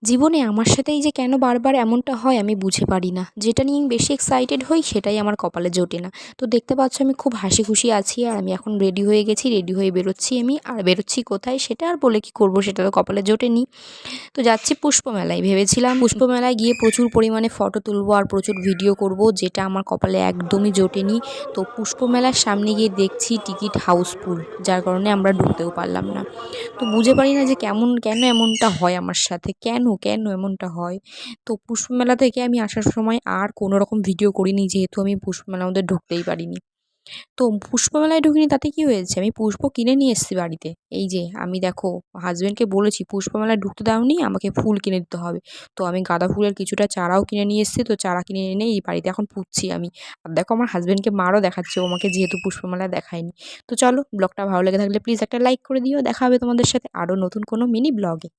জীবনে আমার সাথেই যে কেন বারবার এমনটা হয় আমি বুঝে পারি না। যেটা নিয়ে আমি বেশি এক্সাইটেড হই সেটাই আমার কপালে জোটে না। তো দেখতে পাচ্ছ আমি খুব হাসি খুশি আছি আর আমি এখন রেডি হয়ে গেছি। রেডি হয়ে বেরোচ্ছি আমি। আর বেরোচ্ছি কোথায় সেটা আর বলে কি করব, সেটা তো কপালে জোটেনি। তো যাচ্ছি পুষ্পমেলায়। ভেবেছিলাম পুষ্পমেলায় গিয়ে প্রচুর পরিমাণে ফটো তুলবো আর প্রচুর ভিডিও করব, যেটা আমার কপালে একদমই জোটেনি। তো পুষ্পমেলার সামনে গিয়ে দেখছি টিকিট হাউসফুল, যার কারণে আমরা ঢুকতেও পারলাম না। তো বুঝে পারি না যে কেন এমনটা হয় আমার সাথে, কেন এমনটা হয়। তো পুষ্পমেলা থেকে আমি আসার সময় আর কোনো রকম ভিডিও করিনি, যেহেতু আমি পুষ্পমেলার মধ্যে ঢুকতেই পারিনি। তো পুষ্পমেলায় ঢুকিনি তাতে কি হয়েছে, আমি পুষ্প কিনে নিয়ে এসেছি বাড়িতে। এই যে আমি দেখো হাজবেন্ডকে বলেছি পুষ্পমেলায় ঢুকতে দাওনি, আমাকে ফুল কিনে দিতে হবে। তো আমি গাঁদা ফুলের কিছুটা চারাও কিনে নিয়ে এসেছি, তো চারা কিনে এনে এই বাড়িতে এখন পুঁতছি আমি। আর দেখো আমার হাজবেন্ডকে মারও দেখাচ্ছে ও আমাকে, যেহেতু পুষ্পমেলায় দেখায়নি। তো চলো, ব্লগটা ভালো লেগে থাকলে প্লিজ একটা লাইক করে দিও। দেখা হবে তোমাদের সাথে আরও নতুন কোনো মিনি ব্লগে।